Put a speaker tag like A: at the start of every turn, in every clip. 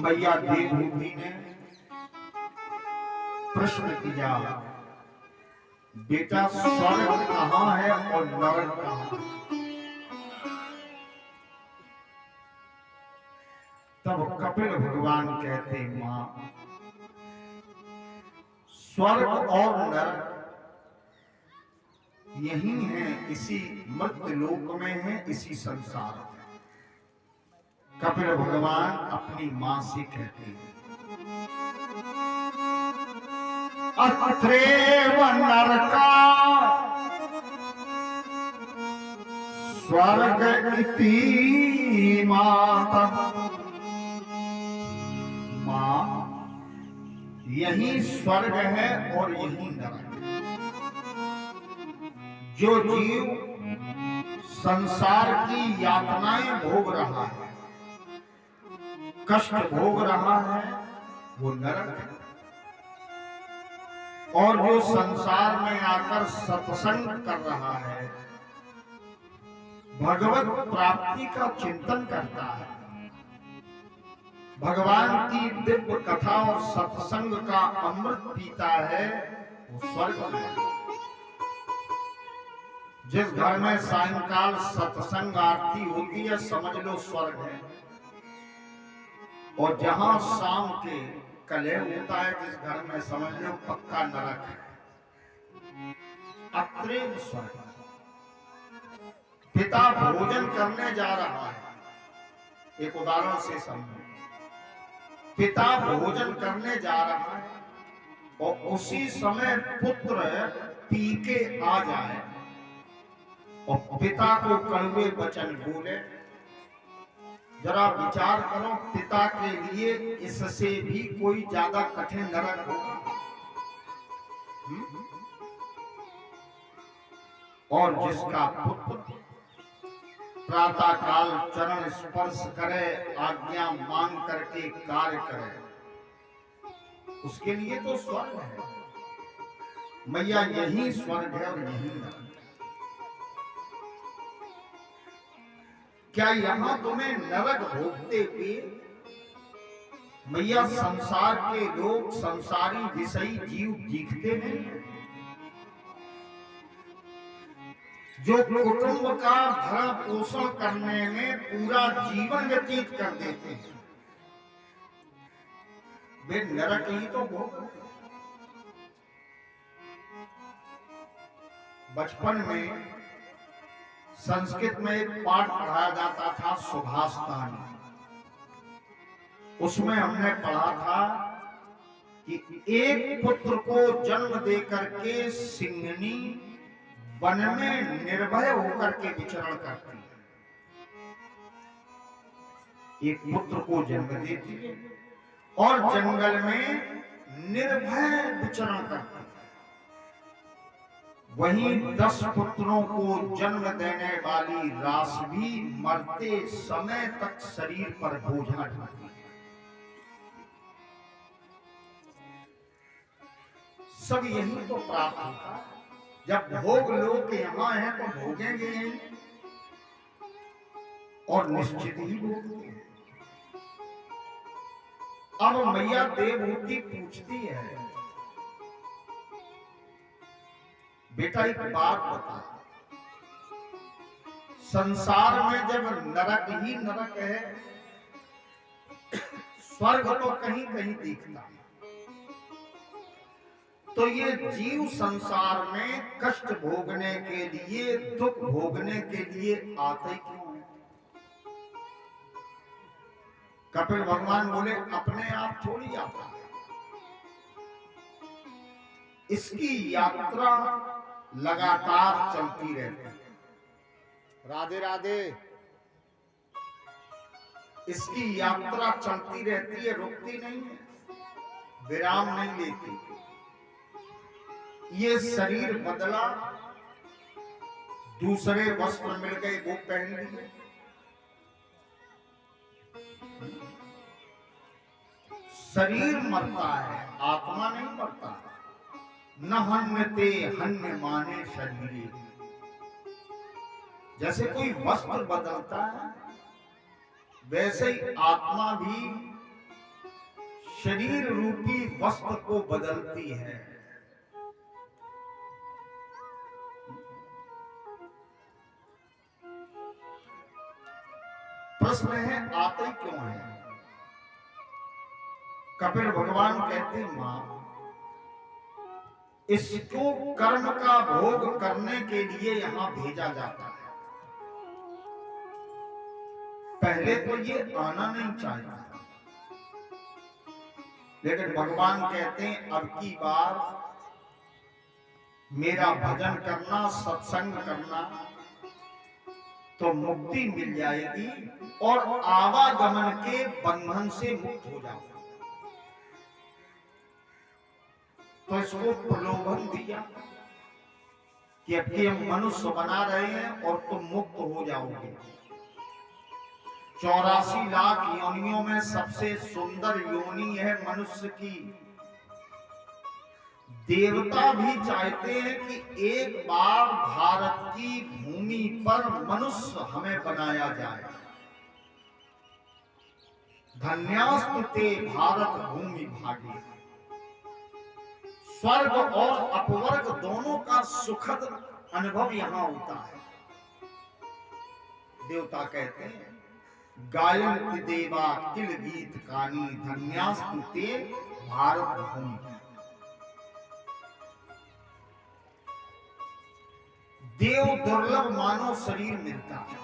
A: मैया देवभूमि ने प्रश्न किया, बेटा स्वर्ग कहाँ है और नरक कहाँ है? तब कपिल भगवान कहते, मां, स्वर्ग और नरक यही है, इसी मर्त्य लोक में है, इसी संसार में। कपिल भगवान अपनी मां से कहते हैं, अत्रेव नरका स्वर्ग इति माता। मां, यही स्वर्ग है और यही नरक। जो जीव संसार की यातनाएं भोग रहा है, कष्ट भोग रहा है, वो नरक है। और जो संसार में आकर सत्संग कर रहा है, भगवत प्राप्ति का चिंतन करता है, भगवान की दिव्य कथा और सत्संग का अमृत पीता है, वो स्वर्ग में है। जिस घर में सायंकाल सत्संग आरती होती है, समझ लो स्वर्ग है। और जहां शाम के कलह होता है जिस घर में, समझ लो पक्का नरक है। अत्रेव स्वर्ग। पिता भोजन करने जा रहा है, एक उदाहरण से समझो। पिता भोजन करने जा रहा है और उसी समय पुत्र पी के आ जाए और पिता को कड़वे वचन बोले, जरा विचार करो, पिता के लिए इससे भी कोई ज्यादा कठिन नरक होगा? और जिसका पुत्र प्रातः काल चरण स्पर्श करे, आज्ञा मांग करके कार्य करे, उसके लिए तो स्वर्ग है। मैया यही स्वर्ग है और यही नरक। क्या यहां तुम्हें नरक भोगते हुए मैया संसार के लोग, संसारी विषयी जीव दिखते नहीं? जो कुटुंब का भरण पोषण करने में पूरा जीवन व्यतीत कर देते हैं, वे नरक ही तो भोग। बचपन में संस्कृत में एक पाठ पढ़ाया जाता था, सुभाषतानी। उसमें हमने पढ़ा था कि एक पुत्र को जन्म देकर के सिंहनी वन में निर्भय होकर के विचरण करती है। एक पुत्र को जन्म देती है और जंगल में निर्भय विचरण करती है। वहीं 10 पुत्रों को जन्म देने वाली रास भी मरते समय तक शरीर पर बोझा ढाती है। सब यही तो प्राप्त होता है। जब भोग लोग यहां हैं तो भोगेंगे यही, और निश्चित ही भोगेंगे। अब मैया देवहूति पूछती है, बेटा एक बात बता, संसार में जब नरक ही नरक है, स्वर्ग तो कहीं कहीं दिखता है, तो ये जीव संसार में कष्ट भोगने के लिए, दुख भोगने के लिए आते क्यों हैं? कपिल भगवान बोले, अपने आप थोड़ी आता है, इसकी यात्रा लगातार चलती रहती है। राधे राधे। इसकी यात्रा चलती रहती है, रुकती नहीं है, विराम नहीं लेती। ये शरीर बदला, दूसरे वस्त्र मिल गए, वो पहन लिए। शरीर मरता है, आत्मा नहीं मरता। न हन्यते हन्य माने शरीर। जैसे कोई वस्त्र बदलता है, वैसे ही आत्मा भी शरीर रूपी वस्त्र को बदलती है। प्रश्न है, आते क्यों है? कपिल भगवान कहते, मां, इसको कर्म का भोग करने के लिए यहां भेजा जाता है। पहले तो ये आना नहीं चाहिए, लेकिन भगवान कहते हैं अब की बार मेरा भजन करना, सत्संग करना, तो मुक्ति मिल जाएगी और आवागमन के बंधन से मुक्त हो जाओगे। तो इसको प्रलोभन दिया कि अब के हम मनुष्य बना रहे हैं और तुम मुक्त हो जाओगे। 84 लाख योनियों में सबसे सुंदर योनि है मनुष्य की। देवता भी चाहते हैं कि एक बार भारत की भूमि पर मनुष्य हमें बनाया जाए। धन्यास्तु ते भारत भूमि भागी। स्वर्ग और अपवर्ग दोनों का सुखद अनुभव यहां होता है। देवता कहते हैं, गायन देवा किल गीत कानी, धन्यास्तु ते भारत भूमि। देव दुर्लभ मानव शरीर मिलता है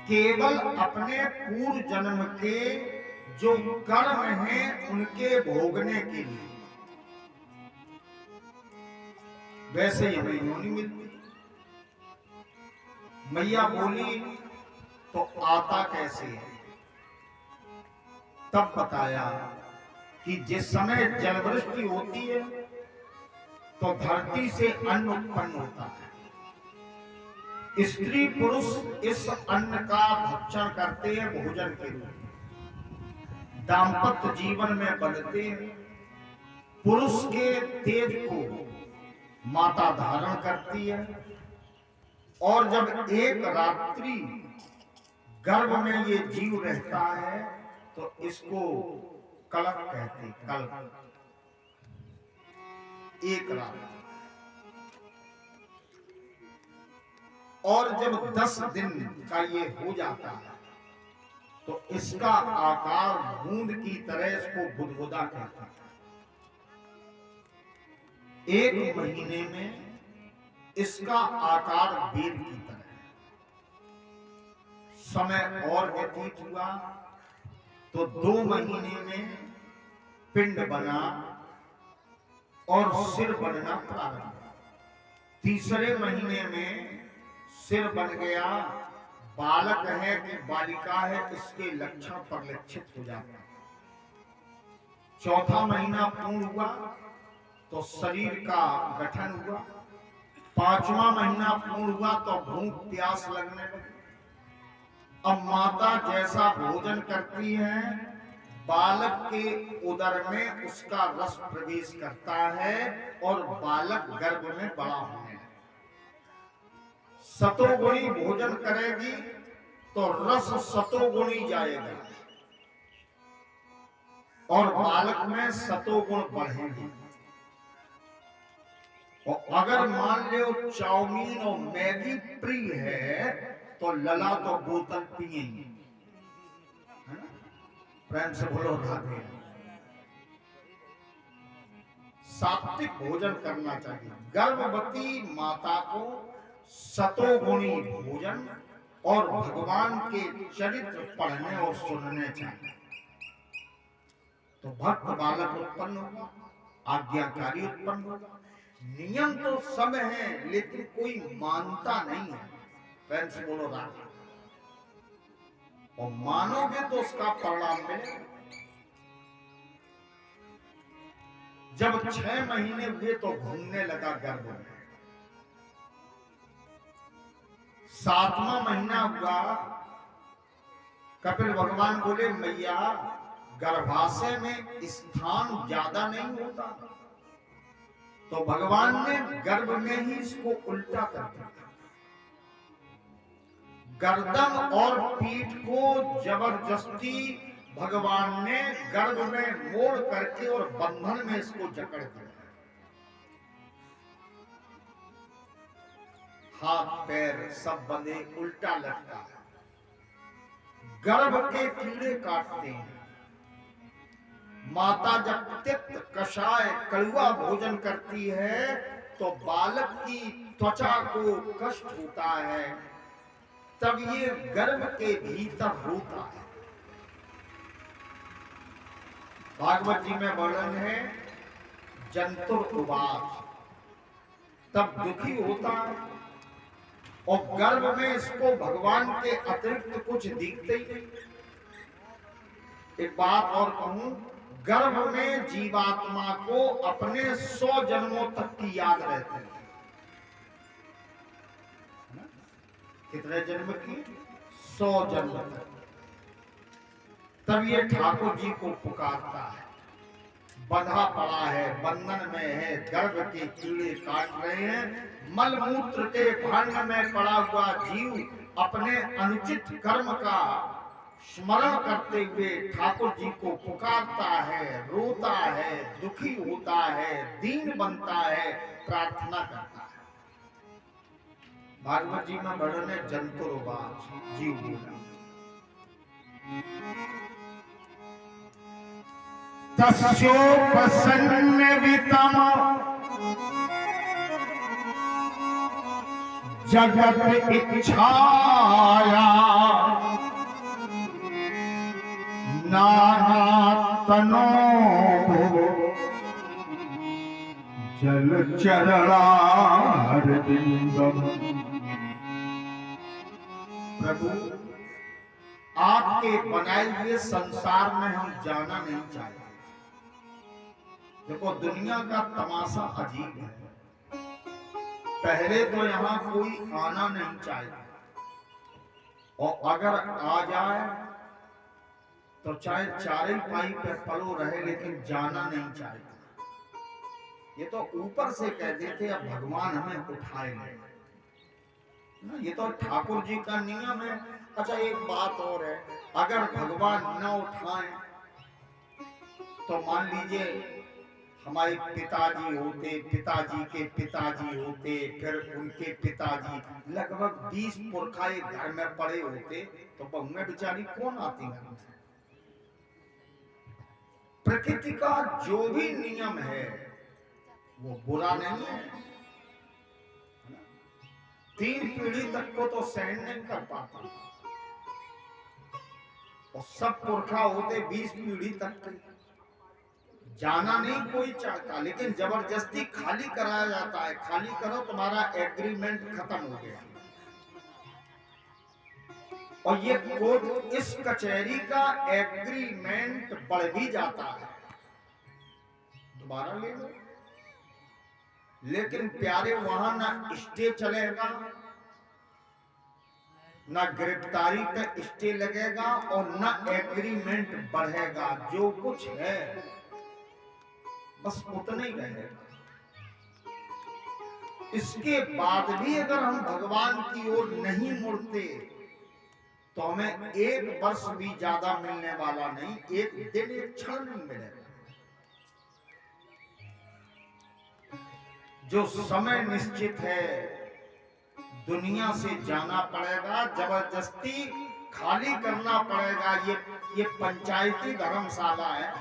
A: केवल अपने पूर्व जन्म के जो कर्म हैं उनके भोगने के लिए। वैसे ही हमें योनि मिलती। मैया बोली तो आता कैसे है? तब बताया कि जिस समय जलवृष्टि होती है तो धरती से अन्न उत्पन्न होता है। स्त्री पुरुष इस अन्न का भक्षण करते हैं भोजन के रूप में। दाम्पत्य जीवन में बढ़ते हैं। पुरुष के तेज को माता धारण करती है और जब एक रात्रि गर्भ में ये जीव रहता है तो इसको कलप कहते हैं। कल्प एक रात। और जब 10 दिन का ये हो जाता है तो इसका आकार बूंद की तरह इसको बुदबुदा कहते हैं। 1 महीने में इसका आकार बेल की तरह। समय और व्यतीत हुआ तो 2 महीने में पिंड बना और सिर बनना प्रारंभ। 3रे महीने में सिर बन गया। बालक है कि बालिका है इसके लक्षण परिलक्षित हो जाते हैं। 4था महीना पूर्ण हुआ तो शरीर का गठन हुआ। 5वां महीना पूर्ण हुआ तो भूख प्यास लगने लगी। अब माता जैसा भोजन करती है बालक के उदर में उसका रस प्रवेश करता है और बालक गर्भ में बड़ा होने लगता। सतोगुणी भोजन करेगी तो रस सतोगुणी जाएगा और बालक में सतोगुण बढ़ेगी। और अगर मान लो चाउमीन और मैगी प्रिय है तो लला तो बोतल पिएंगे। प्रेम से बोलो राधे। सात्विक भोजन करना चाहिए। गर्भवती माता को सतोगुणी भोजन और भगवान के चरित्र पढ़ने और सुनने चाहिए तो भक्त बालक उत्पन्न होगा, आज्ञाकारी उत्पन्न होगा। नियम तो सब है लेकिन कोई मानता नहीं है। प्रेम से बोलो राधे। और मानोगे तो उसका परिणाम मिलेगा। जब 6 महीने हुए तो घूमने लगा गर्भ में। 7वां महीना हुआ। कपिल भगवान बोले, मैया गर्भाशय में स्थान ज्यादा नहीं होता तो भगवान ने गर्भ में ही इसको उल्टा कर दिया। गर्दन और पीठ को जबरदस्ती भगवान ने गर्भ में मोड़ करके और बंधन में इसको जकड़ दिया। हाथ पैर सब बंधे, उल्टा लटका है, गर्भ के कीड़े काटते हैं। माता जब तिक्त कषाय कड़वा भोजन करती है तो बालक की त्वचा को कष्ट होता है, तब ये गर्भ के भीतर होता है। भागवत जी में वर्णन है, जंतुर उवाच, तब दुखी होता है और गर्भ में इसको भगवान के अतिरिक्त कुछ दिखते ही नहीं। एक बात और कहूं, गर्भ में जीवात्मा को अपने 100 जन्मों तक की याद रहती है। कितने जन्म की? 100 जन्म तक। तब ये ठाकुर जी को पुकारता है, बंधा पड़ा है, बंधन में है, गर्भ के कीड़े काट रहे हैं, मलमूत्र के भांड में पड़ा हुआ जीव अपने अनुचित कर्म का स्मरण करते हुए ठाकुर जी को पुकारता है, रोता है, दुखी होता है, दीन बनता है, प्रार्थना करता है। भागवत जी में वर्णन है, जंतुर्वाच, जीव बोला, तस्योपसन्नवितम जगत इच्छाया नाना तनो जल चरणारविंदम। प्रभु, आपके बनाए हुए संसार में हम जाना नहीं चाहते। देखो, दुनिया का तमाशा अजीब है। पहले तो यहाँ कोई आना नहीं चाहता, और अगर आ जाए तो चाहे चारे पाई पे पलो रहे, लेकिन जाना नहीं चाहता। ये तो ऊपर से कहते थे, अब भगवान हमें उठाए ले। ये तो ठाकुर जी का नियम है। अच्छा, एक बात और है, अगर भगवान न उठाए तो मान लीजिए हमारे पिताजी होते, पिताजी के पिताजी होते, फिर उनके पिताजी, लगभग 20 पुरखा एक घर में पड़े होते, तो बहुएं बेचारी कौन आती है? प्रकृति का जो भी नियम है वो बुरा नहीं है। 3 पीढ़ी तक को तो सहन नहीं कर पाता, और सब पुरखा होते 20 पीढ़ी तक के। जाना नहीं कोई चाहता, लेकिन जबरदस्ती खाली कराया जाता है। खाली करो, तुम्हारा एग्रीमेंट खत्म हो गया। और ये कोर्ट, इस कचहरी का एग्रीमेंट बढ़ भी जाता है, दोबारा ले लो। लेकिन प्यारे, वहां ना स्टे चलेगा, ना गिरफ्तारी पे स्टे लगेगा, और ना एग्रीमेंट बढ़ेगा। जो कुछ है बस उतना ही रहेगा। इसके बाद भी अगर हम भगवान की ओर नहीं मुड़ते तो हमें 1 वर्ष भी ज्यादा मिलने वाला नहीं, 1 दिन, 1 क्षण नहीं मिलेगा। जो समय निश्चित है, दुनिया से जाना पड़ेगा, जबरदस्ती खाली करना पड़ेगा। ये पंचायती धर्मशाला है,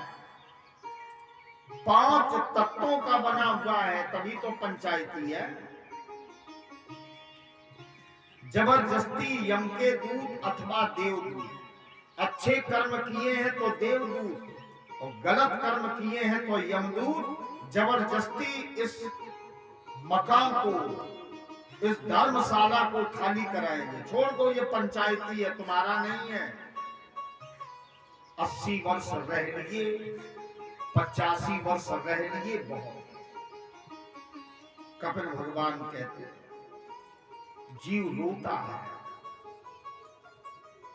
A: 5 तत्वों का बना हुआ है, तभी तो पंचायती है। जबरदस्ती यम के दूत अथवा देवदूत, अच्छे कर्म किए हैं तो देवदूत, और गलत कर्म किए हैं तो यमदूत जबरदस्ती इस मकान को, इस धर्मशाला को खाली कराएंगे। छोड़ दो, ये पंचायती है, तुम्हारा नहीं है। 80 वर्ष रह लिए, 85 वर्ष रह लिए, बहुत। कपिल भगवान कहते हैं, जीव रोता है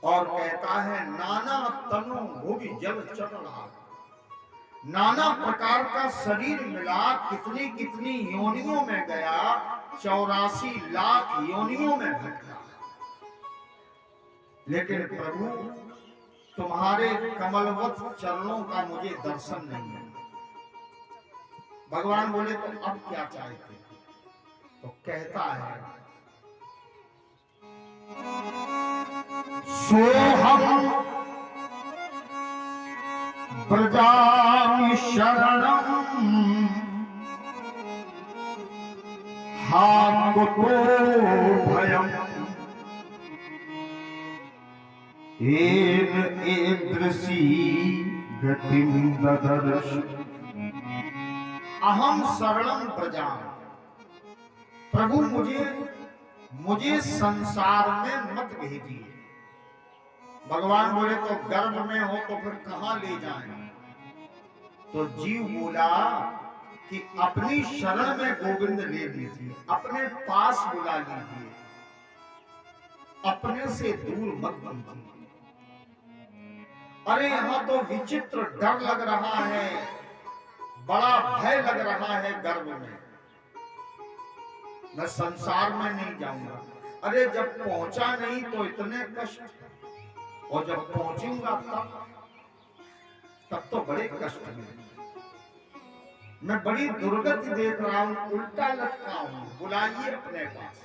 A: और कहता है, नाना तनु भोगी जल चल रहा। नाना प्रकार का शरीर मिला, कितनी कितनी योनियों में गया, 84 लाख योनियों में भटका। लेकिन प्रभु तुम्हारे कमलवत चरणों का मुझे दर्शन नहीं है। भगवान बोले तो अब क्या चाहते? तो कहता है सोहम प्रजामि शरणम हाकुतो भयम येन ईदृशी गतिम ददर्श अहम शरणम प्रजा। प्रभु मुझे संसार में मत भेजिए। भगवान बोले तो गर्भ में हो तो फिर कहां ले जाएं? तो जीव बोला कि अपनी शरण में गोविंद ले लीजिए, अपने पास बुला लीजिए, अपने से दूर मत कीजिए। अरे यहां तो विचित्र डर लग रहा है, बड़ा भय लग रहा है गर्भ में, मैं संसार में नहीं जाऊंगा। अरे जब पहुंचा नहीं तो इतने कष्ट, और जब पहुंचूंगा तब तो बड़े कष्ट में। मैं बड़ी दुर्गति देख रहा हूं, उल्टा लटका हूं, बुलाइए अपने पास।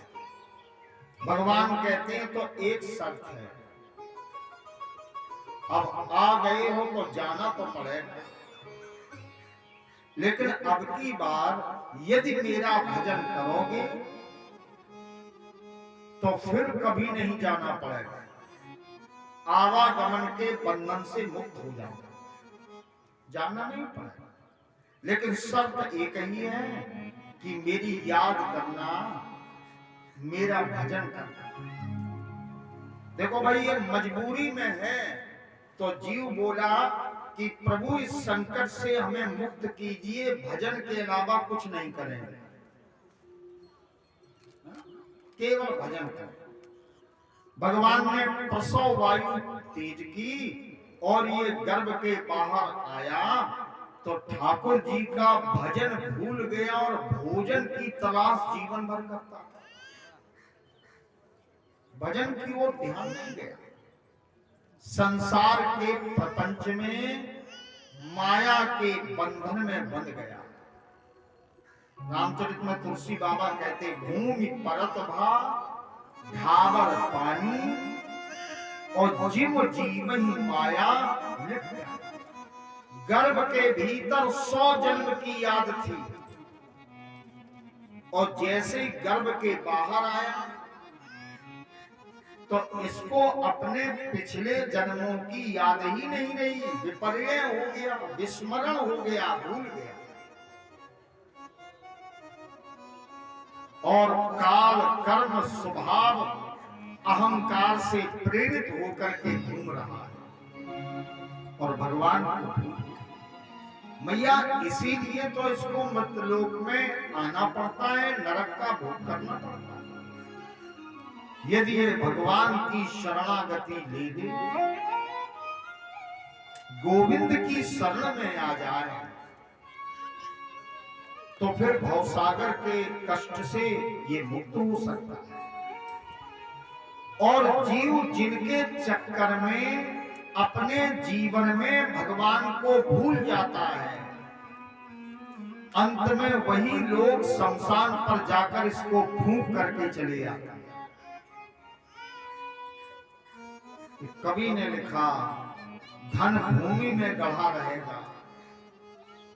A: भगवान कहते हैं तो एक शर्त है, अब आ गए हो तो जाना तो पड़ेगा, लेकिन अब की बार यदि मेरा भजन करोगे तो फिर कभी नहीं जाना पड़ेगा, आवागमन के बंधन से मुक्त हो जाओगे, जाना नहीं पड़ेगा। लेकिन शर्त एक ही है कि मेरी याद करना, मेरा भजन करना। देखो भाई ये मजबूरी में है, तो जीव बोला कि प्रभु इस संकट से हमें मुक्त कीजिए, भजन के अलावा कुछ नहीं करेंगे, केवल भजन करें। भगवान ने प्रसव वायु तेज की और ये गर्भ के बाहर आया तो ठाकुर जी का भजन भूल गया और भोजन की तलाश जीवन भर करता, भजन की ओर ध्यान नहीं गया। संसार के प्रपंच में माया के बंधन में बंध गया। रामचरित में तुलसी बाबा कहते भूमि परत भा ढाबर पानी और जीव जीवही माया लिप गया। गर्भ के भीतर 100 जन्म की याद थी और जैसे ही गर्भ के बाहर आया तो इसको अपने पिछले जन्मों की याद ही नहीं रही, विपर्य हो गया, विस्मरण हो गया, भूल गया। और काल कर्म स्वभाव अहंकार से प्रेरित होकर के घूम रहा है और भगवान को मैया, इसीलिए तो इसको मृतलोक में आना पड़ता है, नरक का भोग करना पड़ता है। यदि ये भगवान की शरणागति ले ले, गोविंद की शरण में आ जाए, तो फिर भवसागर के कष्ट से ये मुक्त हो सकता है। और जीव जिनके चक्कर में अपने जीवन में भगवान को भूल जाता है, अंत में वही लोग शमशान पर जाकर इसको फूंक करके चले आते हैं। कवि ने लिखा धन भूमि में गढ़ा रहेगा,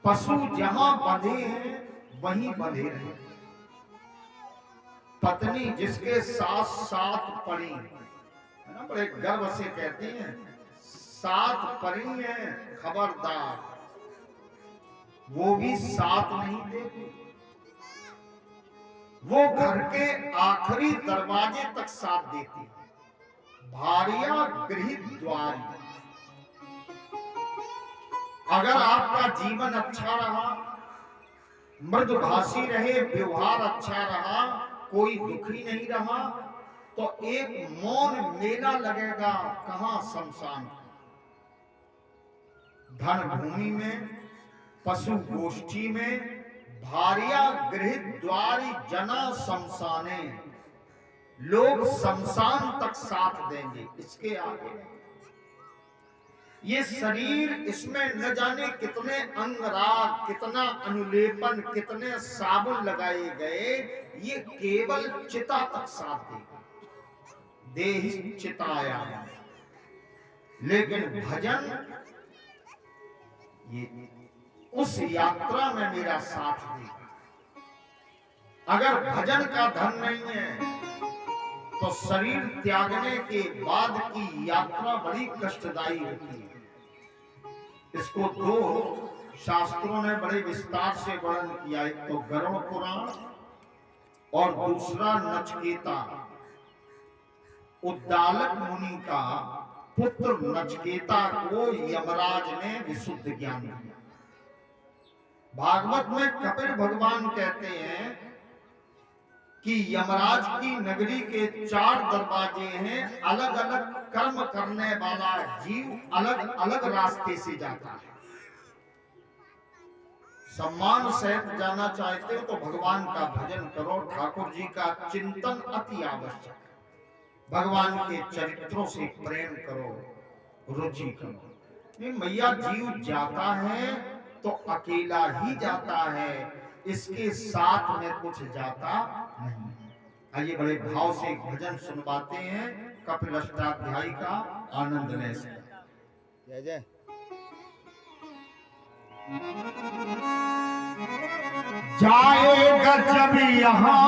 A: पशु जहां बंधे हैं वहीं बंधे रहे। पत्नी जिसके साथ साथ पड़ी है ना, बड़े गर्व से कहते हैं साथ पड़ी है, खबरदार वो भी साथ नहीं देती, वो घर के आखिरी दरवाजे तक साथ देती है। भारिया गृहित द्वारी, अगर आपका जीवन अच्छा रहा, मृदुभाषी रहे, व्यवहार अच्छा रहा, कोई दुखी नहीं रहा, तो एक मौन मेला लगेगा, कहां शमशान। धन भूमि में, पशु गोष्ठी में, भारिया गृहित द्वारी जना शमशाने, लोग शमशान तक साथ देंगे, इसके आगे। ये शरीर, इसमें न जाने कितने अंगराग, कितना अनुलेपन, कितने साबुन लगाए गए, ये केवल चिता तक साथ देगा, देहि चिताया। लेकिन भजन ये उस यात्रा में मेरा साथ देगा। अगर भजन का धन नहीं है तो शरीर त्यागने के बाद की यात्रा बड़ी कष्टदायी होती है। इसको दो शास्त्रों ने बड़े विस्तार से वर्णन किया, एक तो गरुड़ पुराण और दूसरा नचकेता। उद्दालक मुनि का पुत्र नचकेता को यमराज ने विशुद्ध ज्ञान दिया। भागवत में कपिल भगवान कहते हैं कि यमराज की नगरी के 4 दरवाजे हैं, अलग अलग कर्म करने वाला जीव अलग अलग रास्ते से जाता है। सम्मान सहित जाना चाहते हो तो भगवान का भजन करो, ठाकुर जी का चिंतन अति आवश्यक है, भगवान के चरित्रों से प्रेम करो, रुचि करो। नहीं, मैया जीव जाता है तो अकेला ही जाता है, इसके साथ में कुछ जाता नहीं। आइए बड़े भाव से एक भजन सुनवाते हैं, कपिल अष्टाध्यायी का आनंद ले सके। जय जय। जाएगा जब यहाँ